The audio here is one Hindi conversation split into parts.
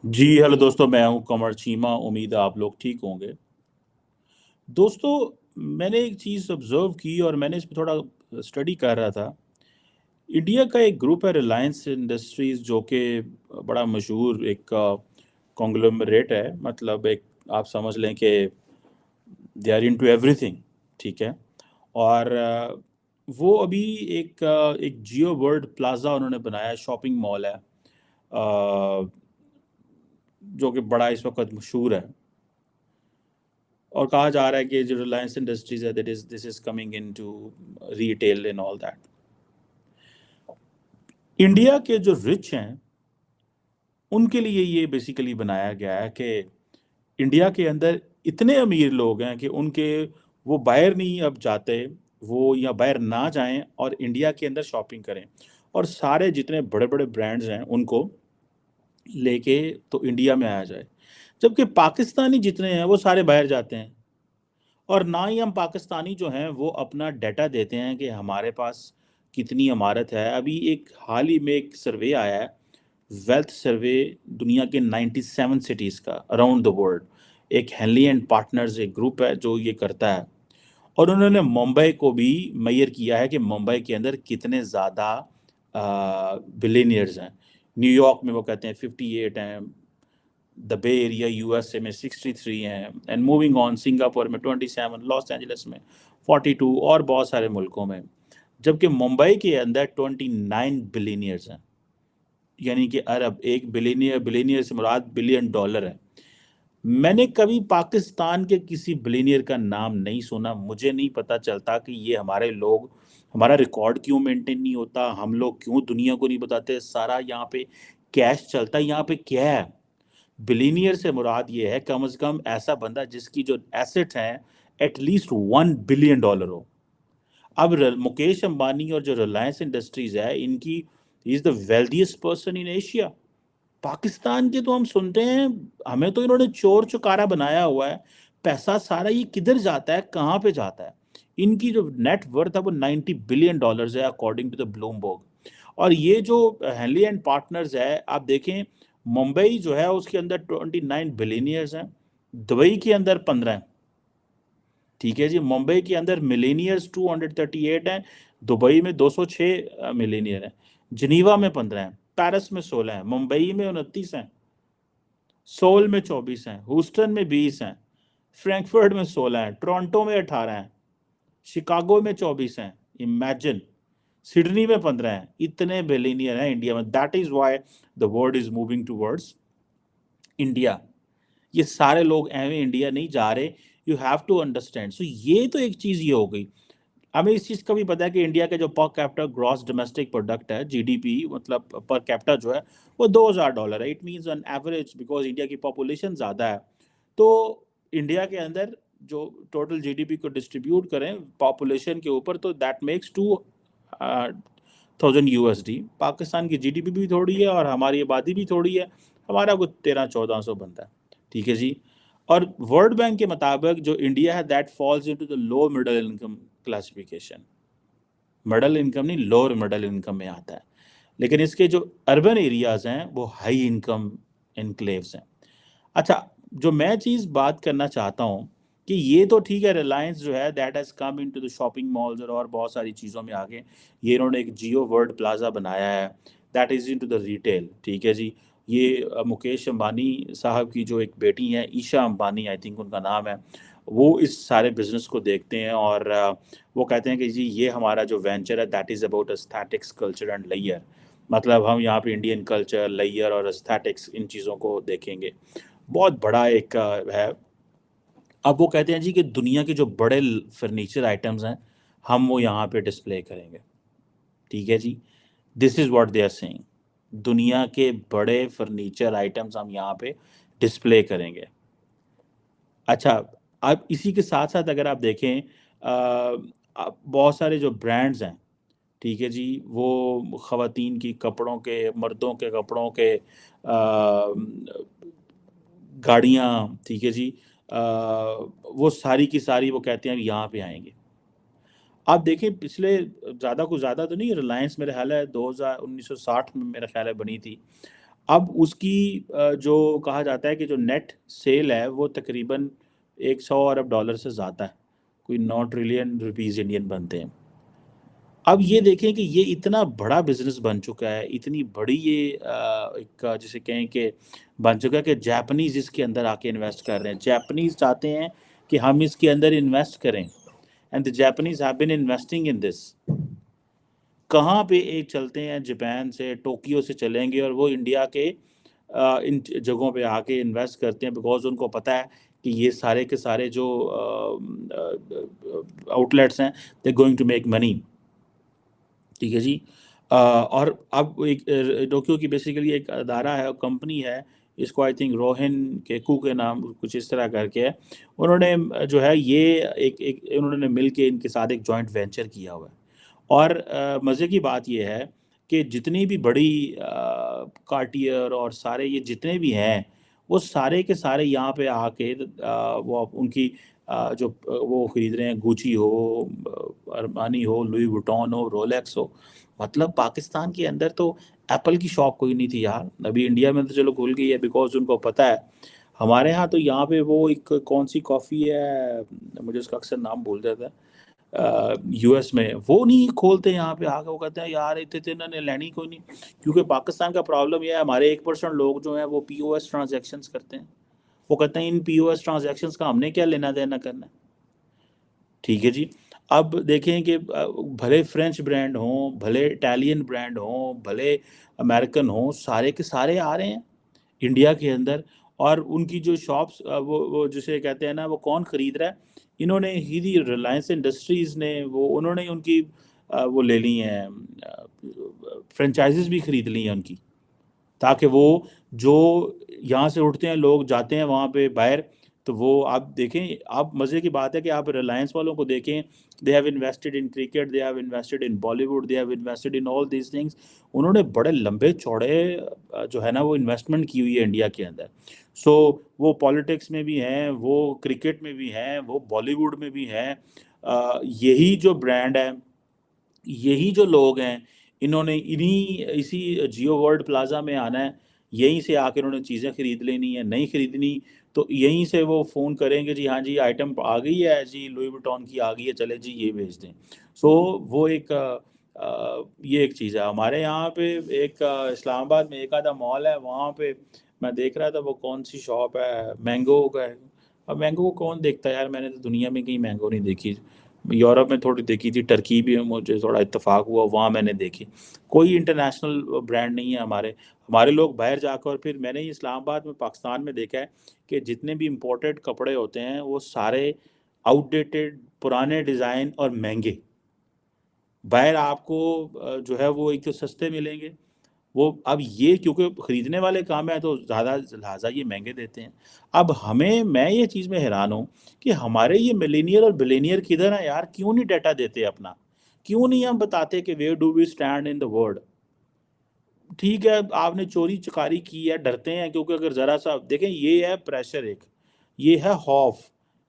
जी हेलो दोस्तों, मैं हूं कमर चीमा। उम्मीद है आप लोग ठीक होंगे। दोस्तों, मैंने एक चीज़ ऑब्जर्व की और मैंने इस पर थोड़ा स्टडी कर रहा था। इंडिया का एक ग्रुप है रिलायंस इंडस्ट्रीज, जो कि बड़ा मशहूर एक कॉन्ग्लोमरेट है। मतलब एक आप समझ लें कि दे आर इनटू एवरीथिंग। ठीक है। और वो अभी एक जियो वर्ल्ड प्लाजा उन्होंने बनाया, शॉपिंग मॉल है, जो कि बड़ा इस वक्त मशहूर है। और कहा जा रहा है कि जो रिलायंस इंडस्ट्रीज है, that is this is coming into retail and all that. India के जो रिच हैं उनके लिए ये बेसिकली बनाया गया है कि इंडिया के अंदर इतने अमीर लोग हैं कि उनके वो बाहर नहीं अब जाते, वो या बाहर ना जाएं और इंडिया के अंदर शॉपिंग करें। और सारे जितने बड़े बड़े ब्रांड्स हैं उनको लेके तो इंडिया में आया जाए, जबकि पाकिस्तानी जितने हैं वो सारे बाहर जाते हैं। और ना ही हम पाकिस्तानी जो हैं वो अपना डाटा देते हैं कि हमारे पास कितनी इमारत है। अभी एक हाल ही में एक सर्वे आया है, वेल्थ सर्वे, दुनिया के 97 सिटीज़ का अराउंड द वर्ल्ड। एक हेनली एंड पार्टनर्स एक ग्रुप है जो ये करता है। और उन्होंने मुंबई को भी मेजर किया है कि मुंबई के अंदर कितने ज़्यादा बिलियनियर्स हैं। न्यूयॉर्क में वो कहते हैं 58 हैं, द बे एरिया यूएसए में 63 हैं, एंड मूविंग ऑन सिंगापुर में 27, लॉस एंजलिस में 42 और बहुत सारे मुल्कों में। जबकि मुंबई के अंदर 29 बिलीनियर्स हैं। यानी कि अरब, एक बिलीनियर, बिलीनियर से मुराद बिलियन डॉलर है। मैंने कभी पाकिस्तान के किसी बिलीनियर का नाम नहीं सुना। मुझे नहीं पता चलता कि ये हमारे लोग, हमारा रिकॉर्ड क्यों मेंटेन नहीं होता, हम लोग क्यों दुनिया को नहीं बताते। सारा यहाँ पे कैश चलता है। यहाँ पे क्या है, बिलीनियर से मुराद ये है कम से कम ऐसा बंदा जिसकी जो एसेट हैं एटलीस्ट $1 बिलियन हो। अब मुकेश अंबानी और जो रिलायंस इंडस्ट्रीज है इनकी, is the wealthiest person in Asia. Pakistan के तो हम सुनते हैं, हमें तो इन्होंने चोर चुकारा बनाया हुआ है। पैसा सारा ये किधर जाता है, कहाँ पे जाता है। इनकी जो नेट वर्थ है वो $90 बिलियन है अकॉर्डिंग टू द ब्लूमबर्ग। और ये जो हेनली एंड पार्टनर्स है, आप देखें, मुंबई जो है उसके अंदर 29 बिलीनियर्स हैं, दुबई के अंदर 15 हैं। ठीक है जी, मुंबई के अंदर मिलेनियर्स 238 हैं, दुबई में 206 मिलेनियर हैं, जिनीवा में 15 हैं, पेरिस में 16 हैं, मुंबई में 29 हैं, सोल में 24 हैं, ह्यूस्टन में 20 हैं, फ्रैंकफर्ट में 16 हैं, टोरंटो में 18 हैं, शिकागो में 24 हैं। इमेजिन, सिडनी में 15 हैं। इतने बिलियनियर हैं इंडिया में। That is why the world is moving towards India. ये सारे लोग एवं इंडिया नहीं जा रहे। You have to understand. So ये तो एक चीज ये हो गई। हमें इस चीज का भी पता है कि इंडिया का जो per capita gross domestic product है, जीडीपी, मतलब पर कैपिटा जो है वो $2000 है। It means on average, because India की पॉपुलेशन ज़्यादा है, तो इंडिया के अंदर जो टोटल जीडीपी को डिस्ट्रीब्यूट करें पॉपुलेशन के ऊपर, तो दैट मेक्स 2000 USD। पाकिस्तान की जीडीपी भी थोड़ी है और हमारी आबादी भी थोड़ी है, हमारा कुछ 1300-1400 बनता है। ठीक है जी। और वर्ल्ड बैंक के मुताबिक जो इंडिया है that falls into the low middle income classification. Middle income नहीं, लोअर मिडिल इनकम में आता है। लेकिन इसके जो अर्बन एरियाज हैं वो हाई इनकम इनक्लेव्स हैं। अच्छा, जो मैं चीज़ बात करना चाहता हूँ कि ये तो ठीक है, रिलायंस जो है that has come into the shopping malls और बहुत सारी चीज़ों में आगे। ये इन्होंने एक जियो वर्ल्ड प्लाजा बनाया है, that is into the retail. ठीक है जी। ये मुकेश अंबानी साहब की जो एक बेटी हैं, ईशा अंबानी आई थिंक उनका नाम है, वो इस सारे बिजनेस को देखते हैं। और वो कहते हैं कि जी ये हमारा जो वेंचर है that is about aesthetics, culture and layer. मतलब हम यहाँ पे इंडियन कल्चर, लेयर और एस्थेटिक्स, इन चीज़ों को देखेंगे। बहुत बड़ा एक है। अब वो कहते हैं जी कि दुनिया के जो बड़े फर्नीचर आइटम्स हैं हम वो यहाँ पे डिस्प्ले करेंगे। ठीक है जी। This is what they are saying. दुनिया के बड़े फर्नीचर आइटम्स हम यहाँ पे डिस्प्ले करेंगे। अच्छा, अब इसी के साथ साथ अगर आप देखें, बहुत सारे जो ब्रांड्स हैं, ठीक है जी, वो ख़वातीन की कपड़ों के, मर्दों के कपड़ों के, गाड़ियाँ, ठीक है जी, वो सारी की सारी वो कहते हैं यहाँ पे आएंगे। आप देखें, पिछले ज़्यादा कुछ ज़्यादा तो नहीं, रिलायंस मेरे ख्याल है 2000 1960 में मेरा ख्याल है बनी थी। अब उसकी जो कहा जाता है कि जो नेट सेल है वो तकरीबन 100 अरब डॉलर से ज़्यादा है, कोई 9 ट्रिलियन रुपीस इंडियन बनते हैं। अब ये देखें कि ये इतना बड़ा बिजनेस बन चुका है, इतनी बड़ी ये एक जिसे कहें कि बन चुका है कि जापानीज इसके अंदर आके इन्वेस्ट कर रहे हैं। जापानीज चाहते हैं कि हम इसके अंदर इन्वेस्ट करें, and the Japanese have been investing in this. कहाँ पे एक चलते हैं जापान से, टोक्यो से चलेंगे और वो इंडिया के इन जगहों पे आके इन्वेस्ट करते हैं, बिकॉज उनको पता है कि ये सारे के सारे जो आउटलेट्स हैं they going to make money. ठीक है जी। और अब एक टोक्यो की बेसिकली एक अदारा है, कंपनी है, इसको आई थिंक रोहन केकू के नाम कुछ इस तरह करके है। उन्होंने जो है ये एक एक उन्होंने मिल के इनके साथ एक जॉइंट वेंचर किया हुआ है। और मज़े की बात ये है कि जितनी भी बड़ी कार्टियर और सारे ये जितने भी हैं, वो सारे के सारे यहाँ पे आके वो उनकी जो वो खरीद रहे हैं, गुची हो, अरमानी हो, लुई वुइटन हो, रोलेक्स हो। मतलब पाकिस्तान के अंदर तो एप्पल की शॉप कोई नहीं थी यार। अभी इंडिया में तो चलो खुल गई है, बिकॉज उनको पता है। हमारे यहाँ तो यहाँ पे वो एक कौन सी कॉफ़ी है, मुझे उसका अक्सर नाम भूल जाता है, यूएस में वो नहीं खोलते यहाँ पे आके। वो कहते हैं यार इतने इतने ने लेनी कोई नहीं, क्योंकि पाकिस्तान का प्रॉब्लम यह है, हमारे 1% लोग जो हैं वो पीओएस ट्रांजैक्शंस करते हैं। वो कहते हैं इन पीओएस ट्रांजैक्शंस का हमने क्या लेना देना करना है। ठीक है जी। अब देखें कि भले फ्रेंच ब्रांड हों, भले इटालियन ब्रांड हों, भले अमेरिकन हों, सारे के सारे आ रहे हैं इंडिया के अंदर। और उनकी जो शॉप्स वो जिसे कहते हैं ना, वो कौन खरीद रहा है, इन्होंने ही रिलायंस इंडस्ट्रीज़ ने वो उन्होंने उनकी वो ले ली हैं, फ्रेंचाइजीज भी खरीद ली हैं उनकी, ताकि वो जो यहाँ से उठते हैं लोग जाते हैं वहाँ पे बाहर। तो वो आप देखें, आप मज़े की बात है कि आप रिलायंस वालों को देखें, they have invested in cricket, they have invested in Bollywood, they have invested in all these things. उन्होंने बड़े लंबे चौड़े जो है ना वो इन्वेस्टमेंट की हुई है इंडिया के अंदर। सो वो पॉलिटिक्स में भी हैं, वो क्रिकेट में भी हैं, वो बॉलीवुड में भी हैं। यही जो ब्रांड है, यही जो लोग हैं, इन्होंने इन्हीं इसी जियो वर्ल्ड प्लाजा में आना है, यहीं से आकर उन्होंने चीज़ें खरीद लेनी है। नहीं खरीदनी तो यहीं से वो फ़ोन करेंगे, जी हाँ जी आइटम आ गई है जी, लुई विटॉन की आ गई है, चले जी ये भेज दें। सो वो एक ये एक चीज़ है। हमारे यहाँ पे एक इस्लामाबाद में एक आधा मॉल है, वहाँ पे मैं देख रहा था, वो कौन सी शॉप है, मैंगो का है। अब मैंगो को कौन देखता है यार, मैंने तो दुनिया में कहीं मैंगो नहीं देखी। यूरोप में थोड़ी देखी थी, टर्की भी में मुझे थोड़ा इत्तेफाक हुआ, वहाँ मैंने देखी। कोई इंटरनेशनल ब्रांड नहीं है हमारे। हमारे लोग बाहर जाकर, फिर मैंने ही इस्लामाबाद में पाकिस्तान में देखा है कि जितने भी इम्पोर्टेड कपड़े होते हैं वो सारे आउटडेटेड, पुराने डिज़ाइन और महंगे। बाहर आपको जो है वो एक तो सस्ते मिलेंगे, वो अब ये क्योंकि खरीदने वाले काम है तो ज़्यादा लिहाजा ये महंगे देते हैं। अब हमें, मैं ये चीज़ में हैरान हूँ कि हमारे ये मिलेनियर और बिलेनियर किधर हैं यार, क्यों नहीं डाटा देते अपना, क्यों नहीं हम बताते कि where do we stand in the world. ठीक है, आपने चोरी चकारी की है, डरते हैं, क्योंकि अगर ज़रा सा देखें, ये है प्रेशर एक, ये है खौफ,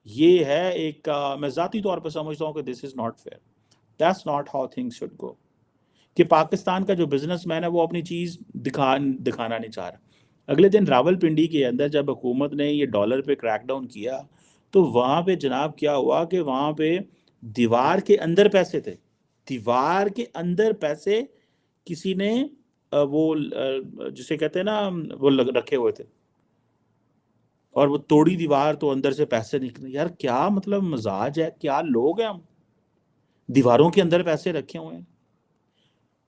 ये है एक मैं ज़ाती तौर पर समझता हूँ कि this is not fair, that's not how things should go. कि पाकिस्तान का जो बिजनेसमैन है वो अपनी चीज़ दिखाना नहीं चाह रहा। अगले दिन रावलपिंडी के अंदर जब हुकूमत ने ये डॉलर पे क्रैकडाउन किया, तो वहाँ पे जनाब क्या हुआ कि वहाँ पे दीवार के अंदर पैसे थे, दीवार के अंदर पैसे किसी ने जिसे कहते हैं ना, वो रखे हुए थे, और वो तोड़ी दीवार तो अंदर से पैसे निकले। यार क्या मतलब मजाज है, क्या लोग हैं हम, दीवारों के अंदर पैसे रखे हुए हैं।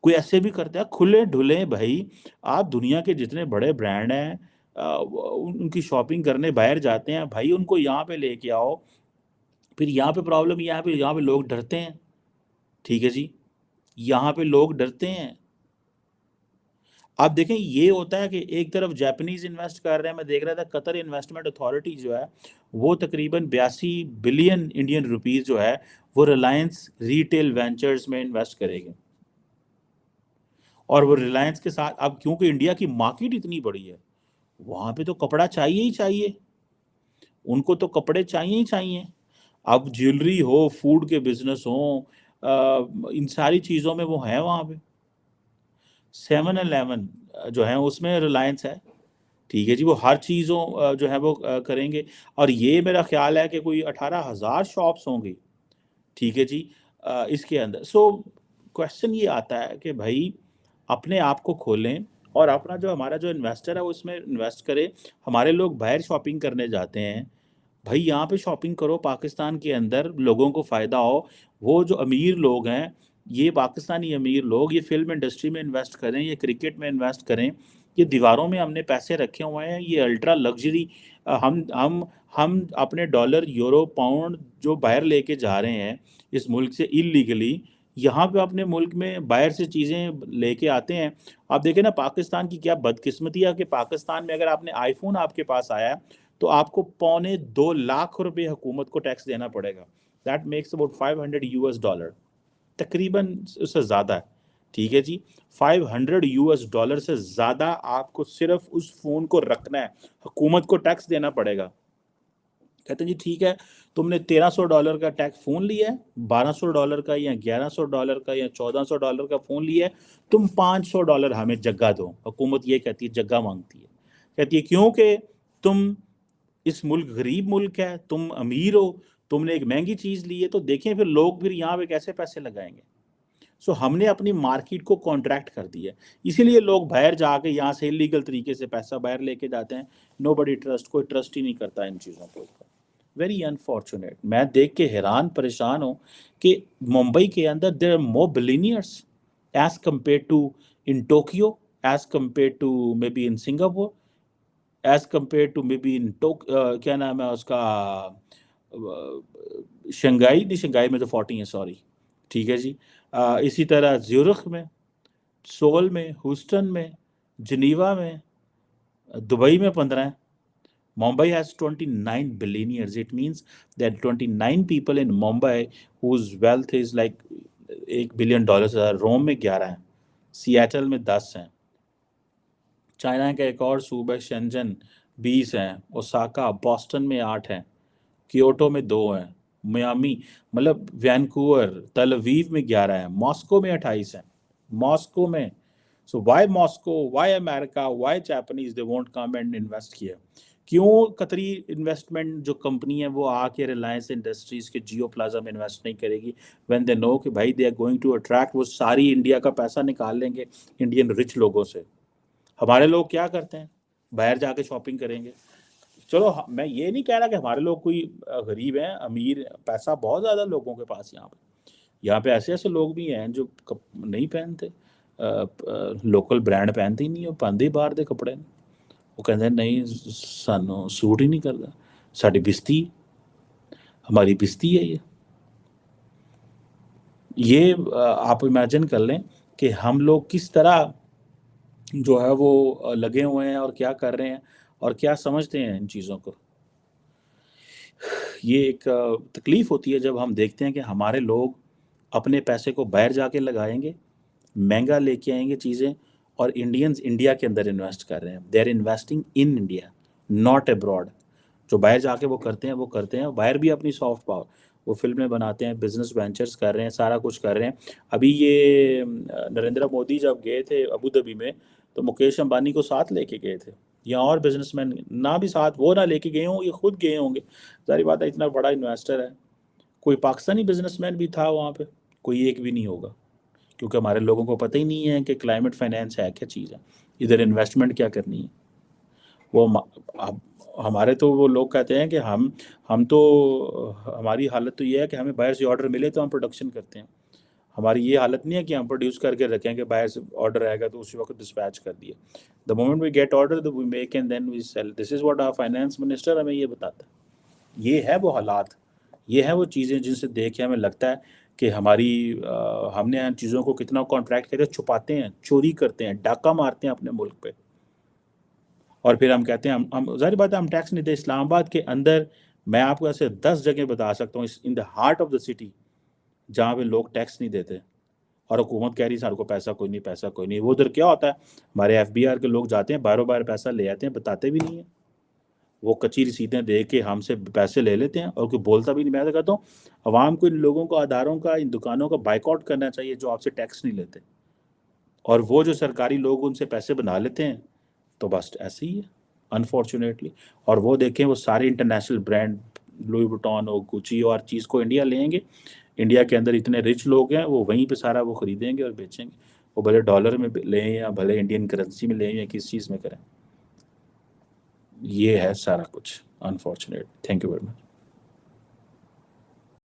कोई ऐसे भी करता है खुले ढुले भाई। आप दुनिया के जितने बड़े ब्रांड हैं उनकी शॉपिंग करने बाहर जाते हैं भाई, उनको यहाँ पे लेके आओ। फिर यहाँ पे प्रॉब्लम, यहाँ पे लोग डरते हैं। ठीक है जी, यहाँ पे लोग डरते हैं। आप देखें, ये होता है कि एक तरफ जापानीज इन्वेस्ट कर रहे हैं, मैं देख रहा था कतर इन्वेस्टमेंट अथॉरिटी जो है वो तकरीबन 82 बिलियन इंडियन रुपीस जो है वो रिलायंस रिटेल वेंचर्स में इन्वेस्ट करेगी। और वो रिलायंस के साथ, अब क्योंकि इंडिया की मार्केट इतनी बड़ी है, वहां पे तो कपड़ा चाहिए ही चाहिए, उनको तो कपड़े चाहिए ही चाहिए। अब ज्वेलरी हो, फूड के बिजनेस हो, इन सारी चीज़ों में वो है वहाँ पे। 7-Eleven जो है उसमें रिलायंस है। ठीक है जी, वो हर चीज़ों जो है वो करेंगे। और ये मेरा ख्याल है कि कोई 18,000 शॉप्स होंगी। ठीक है जी, इसके अंदर क्वेश्चन ये आता है कि भाई अपने आप को खोलें और अपना जो हमारा जो इन्वेस्टर है वो इसमें इन्वेस्ट करे। हमारे लोग बाहर शॉपिंग करने जाते हैं, भाई यहाँ पे शॉपिंग करो, पाकिस्तान के अंदर लोगों को फ़ायदा हो। वो जो अमीर लोग हैं, ये पाकिस्तानी अमीर लोग, ये फिल्म इंडस्ट्री में इन्वेस्ट करें, ये क्रिकेट में इन्वेस्ट करें, ये दीवारों में हमने पैसे रखे हुए हैं, ये अल्ट्रा लग्जरी हम अपने डॉलर यूरो पाउंड जो बाहर लेके जा रहे हैं इस मुल्क से इलीगली, यहाँ पे अपने मुल्क में बाहर से चीज़ें लेके आते हैं। आप देखें ना पाकिस्तान की क्या बदकिस्मती है कि पाकिस्तान में अगर आपने आईफोन आपके पास आया है तो आपको $2.25 लाख हुकूमत को टैक्स देना पड़ेगा। दैट मेक्स अबाउट $500 तकरीबन, उससे ज़्यादा है। ठीक है जी, $500 से ज़्यादा आपको सिर्फ उस फ़ोन को रखना है, हुकूमत को टैक्स देना पड़ेगा। कहते हैं जी ठीक है, तुमने $1,300 का टैक्स फ़ोन लिया है, $1,200 का या $1,100 का या $1,400 का फ़ोन लिया है, तुम $500 हमें जगह दो। हुकूमत ये कहती है, जगह मांगती है, कहती है क्योंकि तुम इस मुल्क गरीब मुल्क है, तुम अमीर हो, तुमने एक महंगी चीज़ ली है, तो देखें फिर लोग फिर यहाँ पे कैसे पैसे लगाएंगे। हमने अपनी मार्केट को कॉन्ट्रैक्ट कर दिया है, इसीलिए लोग बाहर जाके यहाँ से इलीगल तरीके से पैसा बाहर लेके जाते हैं। नो बडी ट्रस्ट, कोई ट्रस्ट ही नहीं करता इन चीज़ों के ऊपर। वेरी अनफॉर्चुनेट, मैं देख के हैरान परेशान हूँ कि मुंबई के अंदर there are more billionaires as compare to in Tokyo, as compare to maybe in Singapore, as compare to maybe in क्या नाम है उसका, शंघाई, नहीं शंघाई में तो 40 है, सॉरी। ठीक है जी, इसी तरह ज्यूरिख में, सोल में, ह्यूस्टन में, जिनीवा में, दुबई में 15 है। Mumbai has 29 billionaires. It means that 29 people in Mumbai whose wealth is like $1 billion. रोम में 11 हैं, सियाटल में 10 हैं, चाइना का एक और सूबा शेंजन 20 हैं, ओसाका बॉस्टन में 8 हैं, क्योटो में 2 हैं, मियामी मतलब वैनकूवर तल अवीव में 11 हैं, मॉस्को में 28 हैं, मॉस्को में। So why Moscow, why America, why Japanese they won't come and invest किया। क्यों कतरी इन्वेस्टमेंट जो कंपनी है वो आके रिलायंस इंडस्ट्रीज के जियो प्लाजा में इन्वेस्ट नहीं करेगी, व्हेन दे नो कि भाई they are going to attract, वो सारी इंडिया का पैसा निकाल लेंगे इंडियन रिच लोगों से। हमारे लोग क्या करते हैं, बाहर जाके शॉपिंग करेंगे। चलो मैं ये नहीं कह रहा कि हमारे लोग कोई गरीब हैं, अमीर, पैसा बहुत ज़्यादा लोगों के पास यहाँ पे ऐसे ऐसे लोग भी हैं जो नहीं पहनते, लोकल ब्रांड पहनते ही नहीं, वो पाते ही बाहर दे कपड़े ने। वो कहते नहीं सानू सूट ही नहीं करता, साड़ी बिस्ती, हमारी बिस्ती है ये आप इमेजिन कर लें कि हम लोग किस तरह जो है वो लगे हुए हैं और क्या कर रहे हैं और क्या समझते हैं इन चीज़ों को। ये एक तकलीफ़ होती है जब हम देखते हैं कि हमारे लोग अपने पैसे को बाहर जाके लगाएंगे, महंगा लेके आएंगे चीज़ें, और इंडियंस इंडिया के अंदर इन्वेस्ट कर रहे हैं। They are investing in India, not abroad. जो बाहर जाके वो करते हैं वो करते हैं, बाहर भी अपनी सॉफ्ट पावर, वो फिल्में बनाते हैं, बिजनेस वेंचर्स कर रहे हैं, सारा कुछ कर रहे हैं। अभी ये नरेंद्र मोदी जब गए थे अबू धाबी में, तो मुकेश अंबानी को साथ लेके गए थे, या और बिजनेसमैन ना भी साथ वो ना लेके गए हों, ये खुद गए होंगे। सारी बात है, इतना बड़ा इन्वेस्टर है, कोई पाकिस्तानी बिजनेसमैन भी था वहाँ पे, कोई एक भी नहीं होगा, क्योंकि हमारे लोगों को पता ही नहीं है कि क्लाइमेट फाइनेंस है क्या चीज़ है, इधर इन्वेस्टमेंट क्या करनी है। वो हमारे तो वो लोग कहते हैं कि हम तो हमारी हालत तो ये है कि हमें बाहर से ऑर्डर मिले तो हम प्रोडक्शन करते हैं। हमारी ये हालत नहीं है कि हम प्रोड्यूस करके रखें कि बाहर से ऑर्डर आएगा तो उसी वक्त डिस्पैच कर दिए। The moment we get order we make and then we sell. This is what our finance minister हमें ये बताता है। ये है वो हालात, ये है वो चीज़ें जिनसे देख के हमें लगता है कि हमने इन चीज़ों को कितना कॉन्ट्रैक्ट करके छुपाते हैं, चोरी करते हैं, डाका मारते हैं अपने मुल्क पे, और फिर हम कहते हैं हम ज़ाहिर बात है हम टैक्स नहीं देते। इस्लामाबाद के अंदर मैं आपको ऐसे 10 जगह बता सकता हूँ in the heart of the city जहाँ पे लोग टैक्स नहीं देते, और हुकूमत कह रही है सारे को पैसा कोई नहीं, पैसा कोई नहीं। वो उधर क्या होता है, हमारे FBI के लोग जाते हैं बारों बार पैसा ले आते हैं, बताते भी नहीं है, वो कच्ची रसीदें दे के हमसे पैसे ले लेते हैं और कोई बोलता भी नहीं। मैं तो कहता हूँ अवाम को इन लोगों को, अदारों का, इन दुकानों का बाइकआउट करना चाहिए जो आपसे टैक्स नहीं लेते, और वो जो सरकारी लोग उनसे पैसे बना लेते हैं, तो बस ऐसे ही है अनफॉर्चुनेटली। और वो देखें, वो सारे इंटरनेशनल ब्रांड, लुई वुइटन और गुची और चीज़ को इंडिया लेंगे। इंडिया के अंदर इतने रिच लोग हैं, वो वहीं पे सारा वो खरीदेंगे और बेचेंगे। वो भले डॉलर में लें या भले इंडियन करेंसी में लें या किस चीज़ में करें, ये है सारा कुछ unfortunate. Thank you very much.